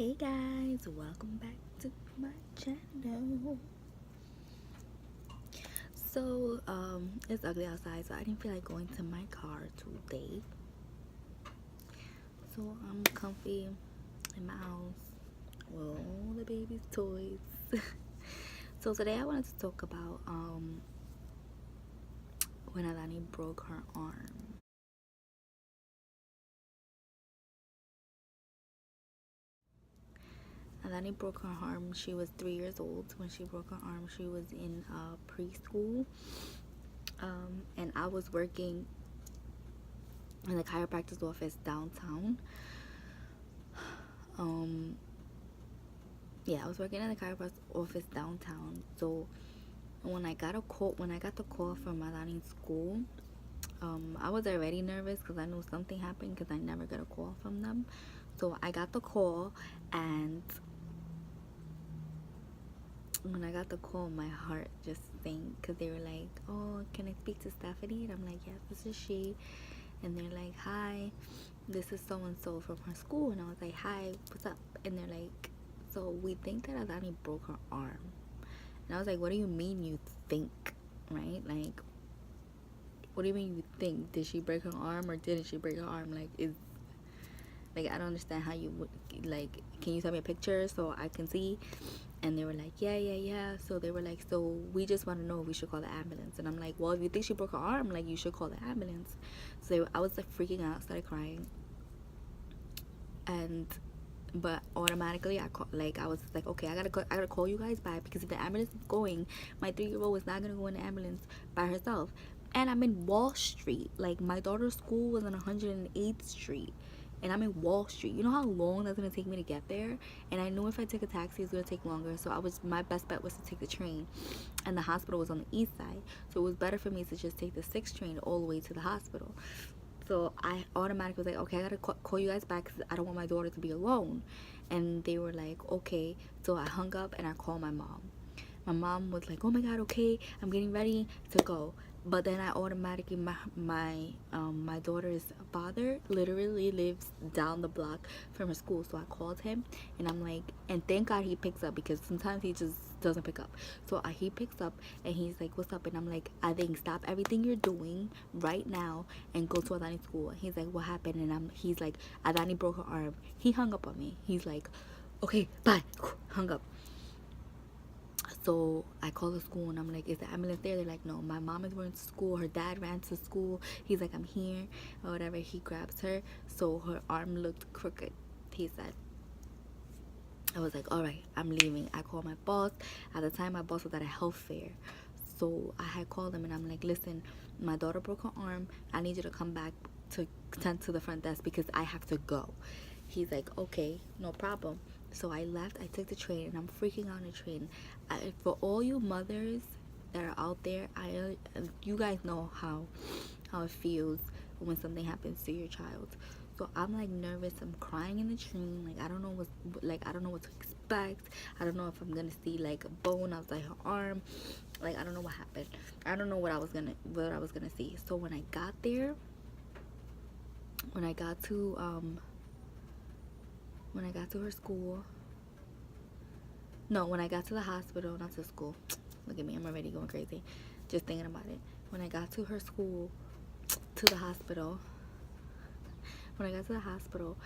Hey guys, welcome back to my channel. It's ugly outside, so I didn't feel like going to my car today. So I'm comfy in my house with all the baby's toys. So today I wanted to talk about when Adanie broke her arm. Adanie broke her arm. She was 3 years old when she broke her arm. She was in preschool. And I was working in the chiropractor's office downtown. I was working in the chiropractor's office downtown. So when I got the call from Adanie's school, I was already nervous because I knew something happened because I never got a call from them. So I got the call, and when I got the call, my heart just sank because they were like, "Oh, can I speak to Stephanie?" And I'm like, "Yes, this is she." And they're like, "Hi, this is so and so from her school." And I was like, "Hi, what's up?" And they're like, "So we think that Adanie broke her arm." And I was like, "What do you mean you think?" Right? Like, what do you mean you think? Did she break her arm or didn't she break her arm? I don't understand how you would, can you send me a picture so I can see? And they were like, yeah. So they were like, "So we just want to know if we should call the ambulance." And I'm like, "Well, if you think she broke her arm, you should call the ambulance." So I was freaking out, started crying. But automatically I was like, "Okay, I gotta call you guys back, because if the ambulance is going, my 3-year-old is not gonna go in the ambulance by herself." And I'm in Wall Street. My daughter's school was on 108th Street, and I'm in Wall Street. You know how long that's gonna take me to get there? And I knew if I took a taxi, it's gonna take longer. So my best bet was to take the train, and the hospital was on the east side, so it was better for me to just take the 6th train all the way to the hospital. So I automatically was like, "Okay, I gotta call you guys back because I don't want my daughter to be alone." And they were like, "Okay." So I hung up and I called my mom. My mom was like, "Oh my god, okay, I'm getting ready to go." But then I automatically, my daughter's father literally lives down the block from her school. So I called him, and I'm like, and thank God he picks up, because sometimes he just doesn't pick up. So he picks up and he's like, "What's up?" And I'm like, "I think stop everything you're doing right now and go to Adani school." He's like, "What happened?" And he's like, "Adani broke her arm." He hung up on me. He's like, "Okay, bye." Hung up. So I call the school and I'm like, "Is the ambulance there?" They're like, "No, my mom is going to school. Her dad ran to school." He's like, "I'm here," or whatever. He grabs her. So her arm looked crooked, he said. I was like, "All right, I'm leaving." I called my boss. At the time, my boss was at a health fair. So I had called him and I'm like, "Listen, my daughter broke her arm. I need you to come back to tend to the front desk because I have to go." He's like, "Okay, no problem." So I left. I took the train and I'm freaking out on the train. For all you mothers that are out there, you guys know how it feels when something happens to your child. So I'm nervous. I'm crying in the train. I don't know I don't know what to expect. I don't know if I'm gonna see a bone outside her arm. I don't know what happened. I don't know what I was gonna see. So when I got there, when I got to her school, no, when I got to the hospital, not to school. Look at me, I'm already going crazy just thinking about it. When I got to her school, to the hospital, when I got to the hospital,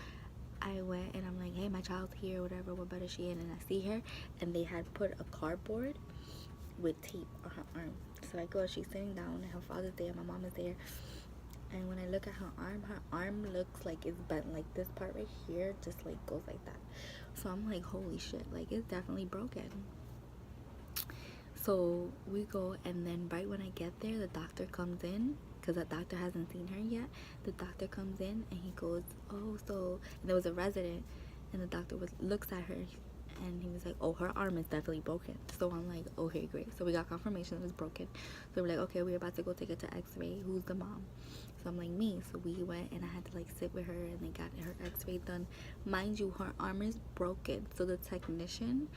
I went and I'm like, "Hey, my child's here, whatever, what bed is she in?" And I see her, and they had put a cardboard with tape on her arm. So I go, she's sitting down, and her father's there, my mom is there. And when I look at her arm looks like it's bent. This part right here just goes like that. So I'm like, holy shit, it's definitely broken. So we go, and then right when I get there, the doctor comes in, because the doctor hasn't seen her yet. The doctor comes in and he goes, "Oh, so," and there was a resident, and the doctor looks at her, and he was like, "Oh, her arm is definitely broken." So I'm like, "Okay, great." So we got confirmation it was broken. So we're like, "Okay, we're about to go take it to x-ray. Who's the mom?" So I'm like, "Me." So we went, and I had to sit with her, and they got her x-ray done. Mind you, her arm is broken. So the technician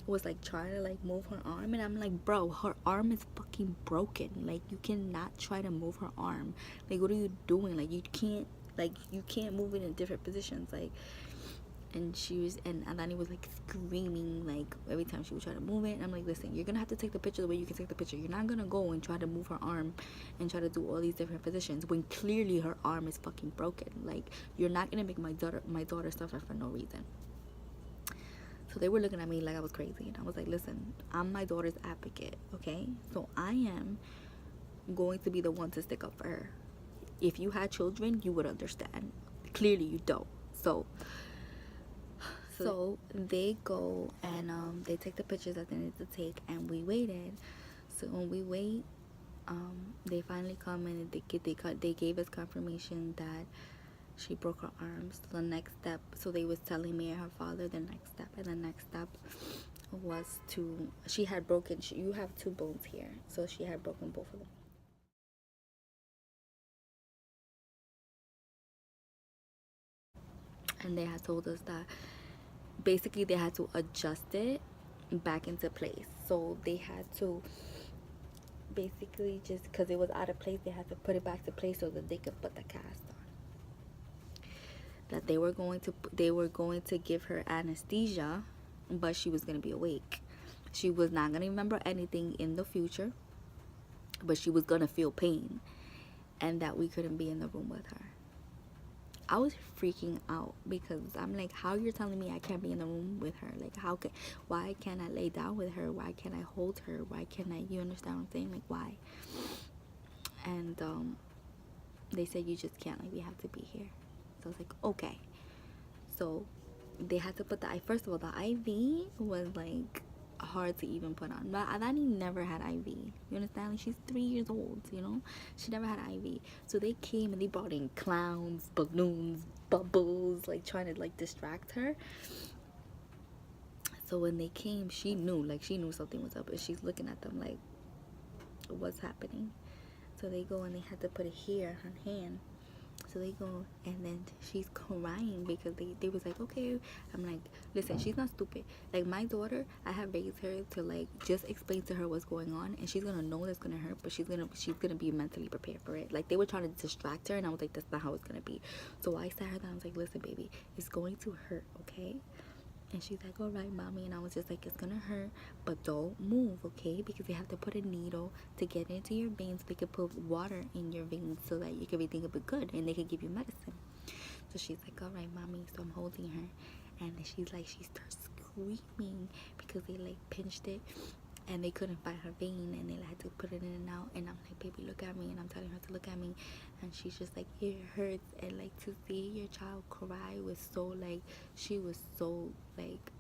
was trying to move her arm, and I'm like, "Bro, her arm is fucking broken. You cannot try to move her arm. What are you doing? You can't move it in different positions." and Adanie was like screaming like every time she would try to move it. And I'm like, listen, you're gonna have to take the picture the way you can take the picture. You're not gonna go and try to move her arm and try to do all these different positions when clearly her arm is fucking broken. Like, you're not gonna make my daughter suffer for no reason. So they were looking at me like I was crazy, and I was like, listen, I'm my daughter's advocate, okay? So I am going to be the one to stick up for her. If you had children, you would understand. Clearly you don't. So they go and they take the pictures that they need to take, and we waited. So when we wait, they finally come and they gave us confirmation that she broke her arms. So the next step, so they was telling me and her father the next step was she had broken, you have 2 bones here, so she had broken both of them. And they had told us that basically they had to adjust it back into place. So they had to basically, just because it was out of place, they had to put it back to place so that they could put the cast on. That they were going to give her anesthesia, but she was going to be awake. She was not going to remember anything in the future, but she was going to feel pain, and that we couldn't be in the room with her. I was freaking out because I'm like, how you're telling me I can't be in the room with her? Like, why can't I lay down with her? Why can't I hold her? Why can't I, you understand what I'm saying? Like, why? And they said, you just can't, like, we have to be here. So I was like, okay. So they had to put first of all, the IV was like hard to even put on. But Adanie never had IV. You understand? Like, she's 3 years old, you know? She never had IV. So they came and they brought in clowns, balloons, bubbles, like trying to like distract her. So when they came, she knew something was up, and she's looking at them like, what's happening? So they go and they had to put it here, her hand. So they go, and then she's crying because they was like, okay. I'm like, listen, she's not stupid. Like, my daughter, I have raised her to like just explain to her what's going on, and she's gonna know that's gonna hurt, but she's gonna be mentally prepared for it. Like, they were trying to distract her, and I was like, that's not how it's gonna be. So I sat her down. I was like, listen, baby, it's going to hurt, okay? And she's like, all right, mommy. And I was just like, it's gonna hurt, but don't move, okay? Because they have to put a needle to get into your veins. They could put water in your veins so that everything will be good, and they could give you medicine. So she's like, all right, mommy. So I'm holding her, and then she starts screaming because they like pinched it, and they couldn't find her vein, and they had to put it in and out. And I'm like, baby, look at me. And I'm telling her to look at me, and she's just like, it hurts. And like, to see your child cry was so like, she was so like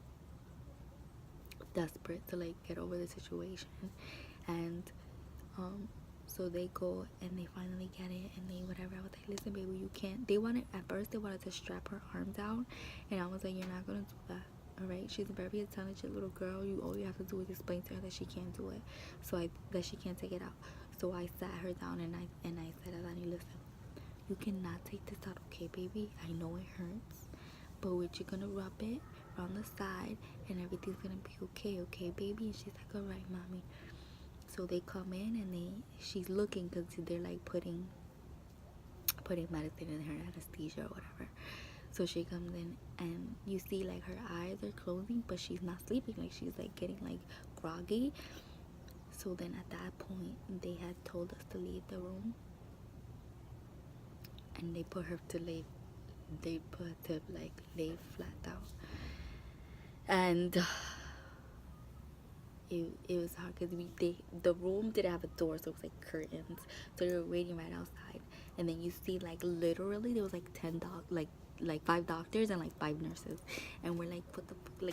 desperate to like get over the situation. And so they go and they finally get it, and they whatever. I was like, listen, baby, you can't. At first they wanted to strap her arm down, and I was like, you're not gonna do that. All right, she's a very intelligent little girl. All you have to do is explain to her that she can't do it, that she can't take it out. So I sat her down, and I said, Adanie, listen, you cannot take this out, okay, baby? I know it hurts, but we're just gonna rub it around the side, and everything's gonna be okay, baby? And she's like, all right, mommy. So they come in, and she's looking because they're like putting medicine in her, anesthesia or whatever. So she comes in, and you see like her eyes are closing, but she's not sleeping. Like, she's like getting like groggy. So then at that point, they had told us to leave the room, and they put her to lay flat down. And it was hard because the room didn't have a door, so it was like curtains. So they were waiting right outside, and then you see like literally there was like 5 doctors and like 5 nurses, and we're like,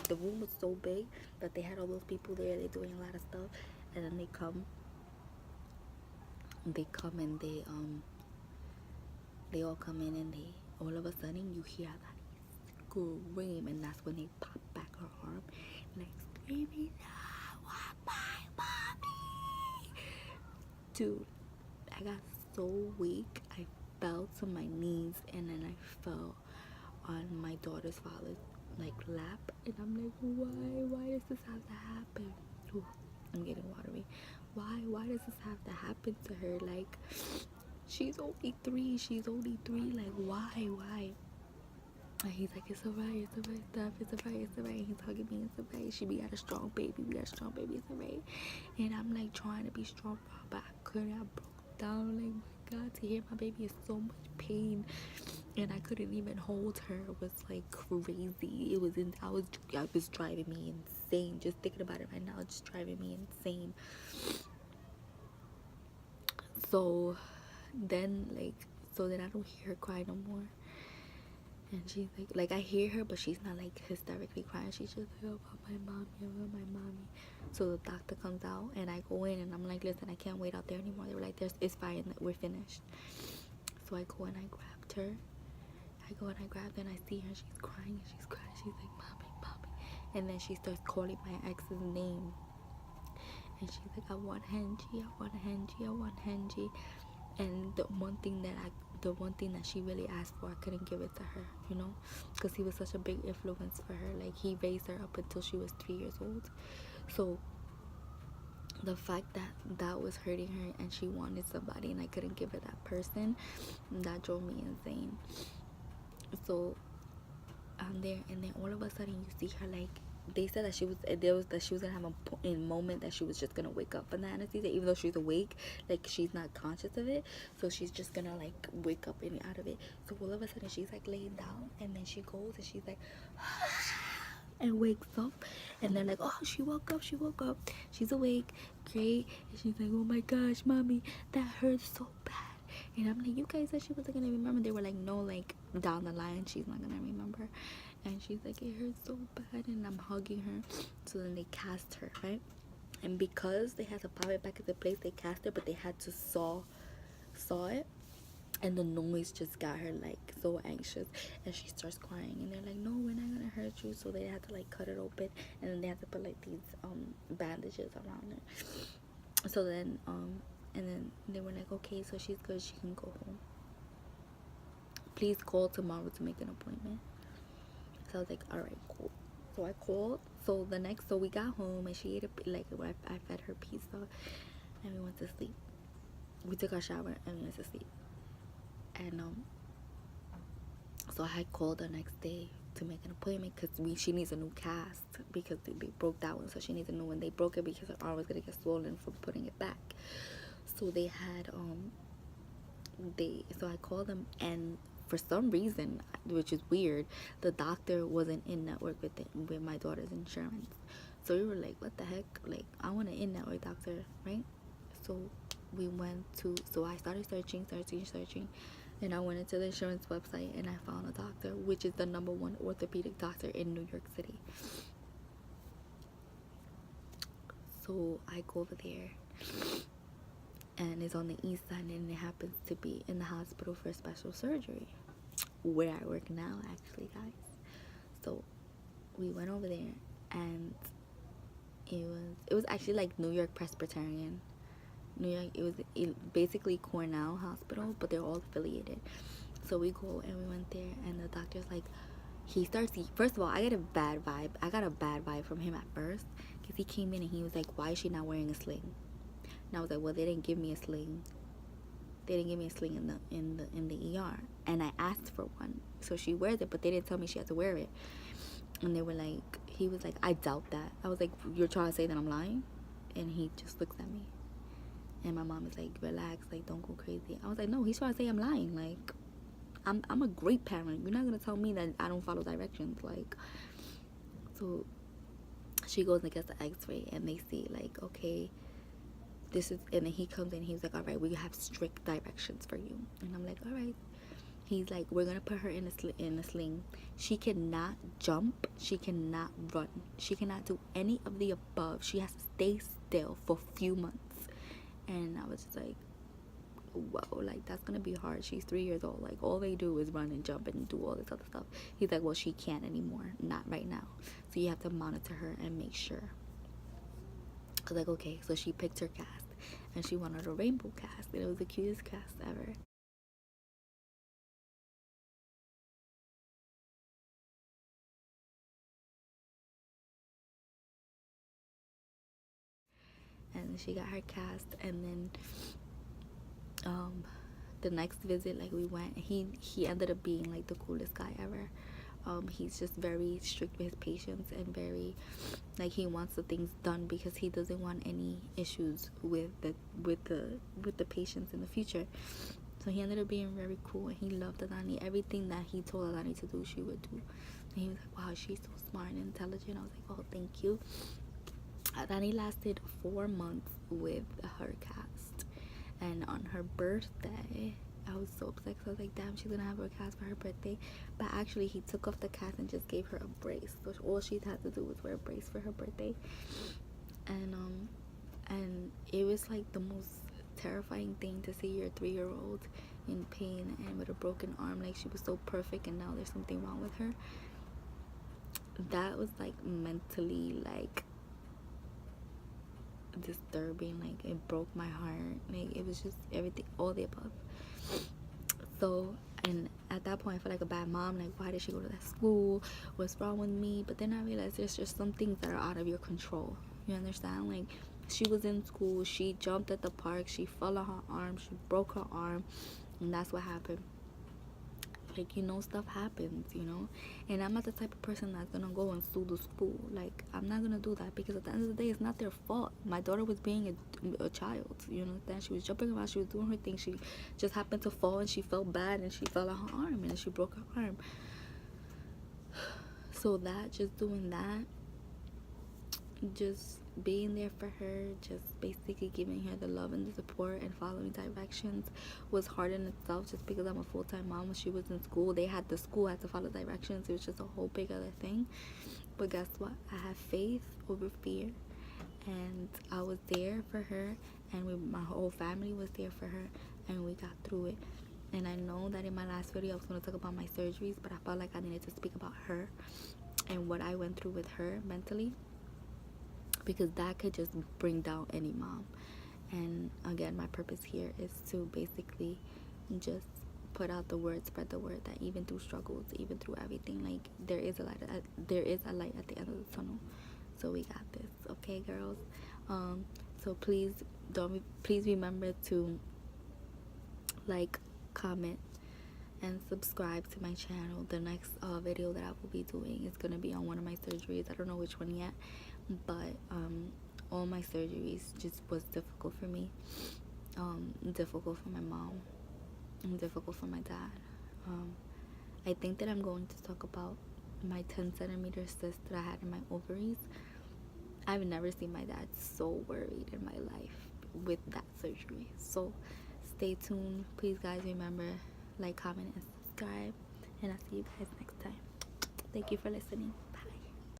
the room was so big that they had all those people there. They're doing a lot of stuff, and then they come and they all come in, and all of a sudden you hear that scream, and that's when they pop back her arm, like screaming, my mommy. Dude, I got so weak, I fell to my knees, and then I fell on my daughter's father's like lap, and I'm like, why does this have to happen? Ooh, I'm getting watery. Why does this have to happen to her? Like, she's only 3, like, why? And he's like, it's alright, stuff, it's alright, it's alright. He's hugging me, it's alright. She, we got a strong baby, it's alright. And I'm like trying to be strong, but I couldn't. I broke down. Like, my God, to hear my baby is so much pain, and I couldn't even hold her. It was like crazy. I was driving me insane. Just thinking about it right now, it's driving me insane. So then, I don't hear her cry no more. And she's like I hear her, but she's not like hysterically crying. She's just like, oh, about my mommy, about my mommy. So the doctor comes out, and I go in, and I'm like, listen, I can't wait out there anymore. They were like, it's fine, we're finished. So I go and I grabbed her. And I see her. She's crying, and she's crying. She's like, mommy, mommy. And then she starts calling my ex's name. And she's like, I want Henji, I want Henji, I want Henji. And the one thing that she really asked for, I couldn't give it to her, because he was such a big influence for her. Like, he raised her up until she was 3 years old. So the fact that was hurting her, and she wanted somebody, and I couldn't give her that person, that drove me insane. So I'm there, and then all of a sudden you see her, like, they said that she was gonna have a moment that she was just gonna wake up from the anesthesia, even though she's awake. Like, she's not conscious of it, so she's just gonna like wake up and out of it. So all of a sudden she's like laying down, and then she goes and she's like and wakes up, and they're like, oh, she woke up, she's awake, great. And she's like, oh my gosh, mommy, that hurts so bad. And I'm like, you guys said she wasn't gonna remember. They were like, no, like down the line she's not gonna remember. And she's like, it hurts so bad. And I'm hugging her. So then they cast her, right? And because they had to pop it back into place, they cast her, but they had to saw it. And the noise just got her like so anxious, and she starts crying, and they're like, no, we're not gonna hurt you. So they had to like cut it open, and then they had to put like these bandages around it. So then and then they were like, okay, so she's good, she can go home. Please call tomorrow to make an appointment. So I was like, all right, cool. So I called. So we got home, and she ate I fed her pizza, and we went to sleep. We took our shower and we went to sleep. And so I called the next day to make an appointment, because she needs a new cast, because they broke that one, so she needs a new one. They broke it because her arm was gonna get swollen from putting it back. So they had so I called them, and for some reason, which is weird, the doctor wasn't in network with my daughter's insurance. So we were like, what the heck? Like, I want an in-network doctor, right? So we went to, so I started searching, and I went into the insurance website, and I found a doctor, which is the #1 orthopedic doctor in New York City. So I go over there, and it's on the east side, and it happens to be in the hospital for special surgery, where I work now, actually, guys. So we went over there, and it was actually like New York Presbyterian. It was basically Cornell Hospital, but they're all affiliated. So we go, and we went there, and the doctor's like, first of all, I got a bad vibe from him at first, because he came in and he was like, why is she not wearing a sling? And I was like, well, they didn't give me a sling. In the ER, and I asked for one, so she wears it, but they didn't tell me she had to wear it. And he was like, I doubt that. I was like, you're trying to say that I'm lying? And he just looks at me, and my mom is like, relax, like, don't go crazy. I was like, no, he's trying to say I'm lying. Like, I'm a great parent. You're not gonna tell me that I don't follow directions. Like, so she goes and gets the x-ray, and they see like, okay, and then he comes in, he's like, all right, we have strict directions for you. And I'm like, all right. He's like, we're gonna put her in a sling. She cannot jump, she cannot run, she cannot do any of the above. She has to stay still for a few months. And I was just like, whoa, like, that's gonna be hard. She's 3 years old. Like, all they do is run and jump and do all this other stuff. He's like, well, she can't anymore, not right now, so you have to monitor her and make sure. I was like, okay. So she picked her cast, and she wanted a rainbow cast, and it was the cutest cast ever. And she got her cast, and then the next visit, like, we went, he ended up being like the coolest guy ever. He's just very strict with his patients and very like he wants the things done because he doesn't want any issues with the patients in the future. So he ended up being very cool, and he loved Adanie. Everything that he told Adanie to do, she would do. And he was like, wow, she's so smart and intelligent. I was like, oh, thank you. Adanie lasted 4 months with her cast, and on her birthday, I was so upset because I was like, damn, she's gonna have her cast for her birthday. But actually, he took off the cast and just gave her a brace. So all she had to do was wear a brace for her birthday. And it was like the most terrifying thing to see your 3-year-old in pain and with a broken arm. Like, she was so perfect, and now there's something wrong with her. That was like mentally like disturbing. Like, it broke my heart. Like, it was just everything, all the above. So, and at that point I felt like a bad mom. Like, why did she go to that school? What's wrong with me? But then I realized there's just some things that are out of your control. You understand? Like, she was in school, she jumped at the park, she fell on her arm, she broke her arm, and that's what happened. Like, you know, stuff happens, you know. And I'm not the type of person that's gonna go and sue the school. Like, I'm not gonna do that, because at the end of the day, it's not their fault. My daughter was being a child, you know. Then she was jumping around, she was doing her thing, she just happened to fall, and she felt bad, and she fell on her arm, and she broke her arm. So that, just doing that, just being there for her, just basically giving her the love and the support and following directions was hard in itself, just because I'm a full-time mom. When she was in school, the school had to follow directions. It was just a whole big other thing. But guess what? I have faith over fear, and I was there for her, and my whole family was there for her, and we got through it. And I know that in my last video I was going to talk about my surgeries, but I felt like I needed to speak about her and what I went through with her mentally, because that could just bring down any mom. And again, my purpose here is to basically just put out the word, spread the word, that even through struggles, even through everything, like, there is a light at the end of the tunnel. So we got this, okay, girls? So please remember to like, comment, and subscribe to my channel. The next video that I will be doing is gonna be on one of my surgeries. I don't know which one yet, but all my surgeries just was difficult for me, difficult for my mom, and difficult for my dad. I think that I'm going to talk about my 10-centimeter cyst that I had in my ovaries. I've never seen my dad so worried in my life with that surgery. So stay tuned. Please, guys, remember, like, comment, and subscribe, and I'll see you guys next time. Thank you for listening.